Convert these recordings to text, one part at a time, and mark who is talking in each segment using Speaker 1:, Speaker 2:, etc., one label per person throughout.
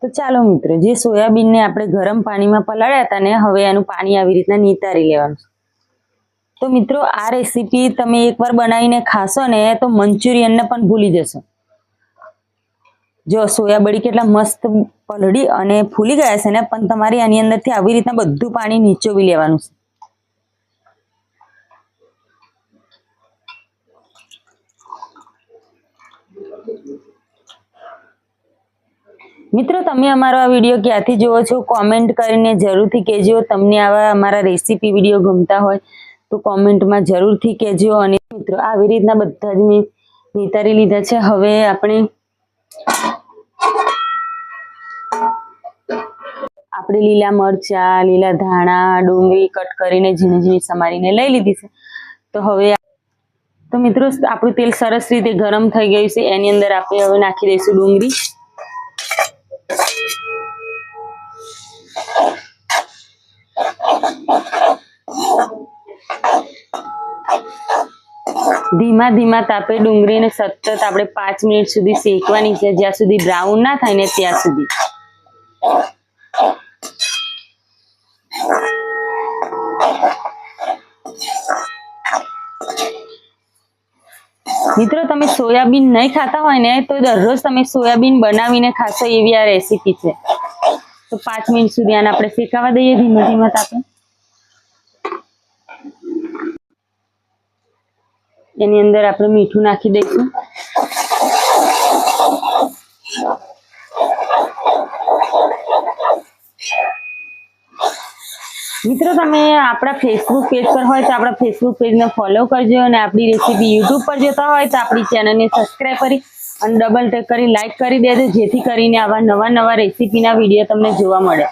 Speaker 1: તો ચાલો મિત્રો, જે સોયાબીનને આપણે ગરમ પાણીમાં પલાળ્યા હતા ને, હવે એનું પાણી આવી રીતના નિતારી લેવાનું. તો મિત્રો, આ રેસીપી તમે એકવાર બનાવીને ખાશો ને તો મંચુરિયનને પણ ભૂલી જશો. જો સોયાબડી કેટલા મસ્ત પલળી અને ફૂલી ગયા છે ને, પણ તમારે આની અંદરથી આવી રીતના બધું પાણી નીચોવી લેવાનું છે. મિત્રો, તમે અમારો આ વિડીયો ક્યાંથી જુઓ છો કોમેન્ટ કરીને જરૂરથી કહેજો. તમને આવા અમારા રેસીપી વિડીયો ગમતા હોય તો કોમેન્ટમાં જરૂરથી કહેજો. અને મિત્રો, આવી રીતના બધા જ મેં નિતારી લીધા છે. હવે આપણે લીલા મરચા, લીલા ધાણા, ડુંગળી કટ કરીને ઝીણી ઝીણી સમારીને લઈ લીધી છે. તો હવે મિત્રો, આપણું તેલ સરસ રીતે ગરમ થઈ ગયું છે. એની અંદર આપણે હવે નાખી દઈશું ડુંગળી. ધીમા ધીમા તાપે ડુંગળીને સતત આપણે 5 મિનિટ સુધી શેકવાની છે, જ્યાં સુધી બ્રાઉન ના થાય ને ત્યાં સુધી. મિત્રો, તમે સોયાબીન નહીં ખાતા હોય ને તો દરરોજ તમે સોયાબીન બનાવીને ખાશો એવી આ રેસીપી છે. તો 5 મિનિટ સુધી આને આપણે શેકાવા દઈએ ધીમા ધીમા તાપે. એની અંદર આપણે મીઠું નાખી દઈશું. મિત્રો, તમે આપણા ફેસબુક પેજ પર હોય તો આપણા ફેસબુક પેજને ફોલો કરજો, અને આપણી રેસીપી યુટ્યુબ પર જોતા હોય તો આપણી ચેનલને સબસ્ક્રાઈબ કરી અને ડબલ ટેપ કરી લાઈક કરી દેજો, જેથી કરીને આવા નવા નવા રેસીપીના વિડીયો તમને જોવા મળે.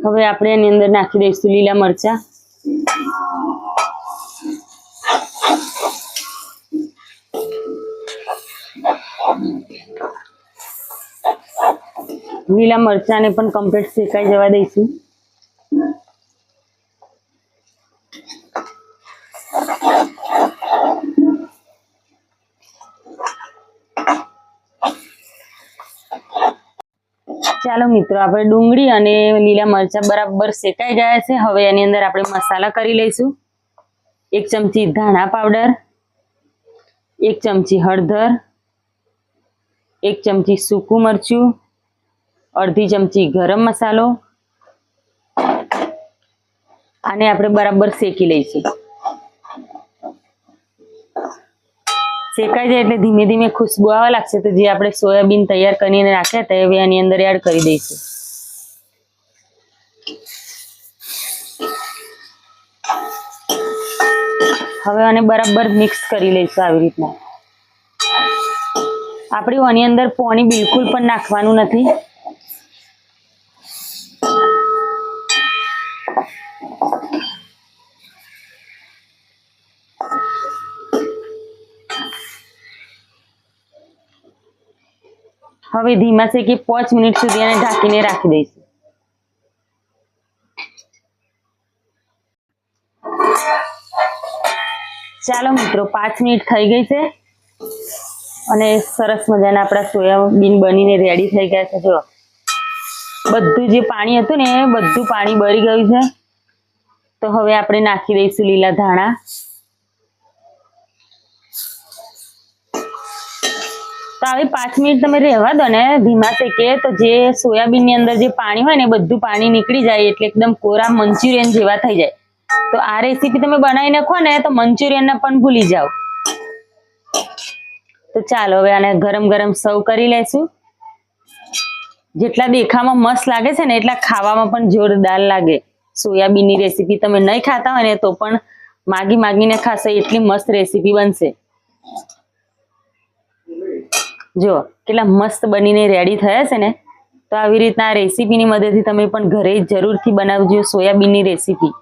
Speaker 1: હવે આપણે એની અંદર નાખી દઈશું લીલા મરચા. લીલા મરચાને પણ કમ્પ્લીટ શેકાઈ જવા દઈશું. ચાલો મિત્રો, આપણે ડુંગળી અને લીલા મરચા બરાબર શેકાઈ ગયા છે. હવે એની અંદર આપણે મસાલા કરી લઈશું. 1 ચમચી ધાણા પાવડર, 1 ચમચી હળદર, 1 ચમચી સૂકું મરચું, અડધી ચમચી ગરમ મસાલો. આને આપણે બરાબર શેકી લઈશું. શેકાઈ જાય એટલે ધીમે ધીમે ખુશ્બુ આવવા લાગશે, તો જે આપણે સોયાબીન તૈયાર કરીને રાખ્યા હતા હવે આની અંદર એડ કરી દઈશું. હવે આને બરાબર મિક્સ કરી લઈશું આવી રીતના. આપણે આની અંદર પાણી બિલકુલ પણ નાખવાનું નથી. હવે ધીમા શેકે 5 મિનિટ સુધી એને ઢાંકીને રાખી દઈશું. ચાલો મિત્રો, 5 મિનિટ થઈ ગઈ છે અને સરસ મજાના આપણા સોયાબીન બનીને રેડી થઈ ગયા છે. જો બધું જે પાણી હતું ને બધું પાણી બળી ગયું છે. તો હવે આપણે નાખી દઈશું લીલા ધાણા. તો આવી 5 મિનિટ તમે રહેવા દો ને ધીમા શેકે, તો જે સોયાબીનની અંદર જે પાણી હોય ને બધું પાણી નીકળી જાય, એટલે એકદમ કોરા મંચુરિયન જેવા થઈ જાય. તો આ રેસીપી તમે બનાવી નાખો ને તો મંચુરિયનને પણ ભૂલી જાઓ. તો ચાલો હવે આને ગરમ ગરમ સર્વ કરી લઈશું. જેટલા દેખાવામાં મસ્ત લાગે છે ને એટલા ખાવામાં પણ જોરદાર લાગે. સોયાબીનની રેસીપી તમે નહીં ખાતા હોય ને તો પણ માગી માગીને ખાશો એટલી મસ્ત રેસીપી બનશે. જો કેટલા મસ્ત બનીને રેડી થયા છે ને. તો આવી રીતના આ રેસીપીની મદદથી તમે પણ ઘરે જરૂરથી બનાવજો સોયાબીનની રેસીપી.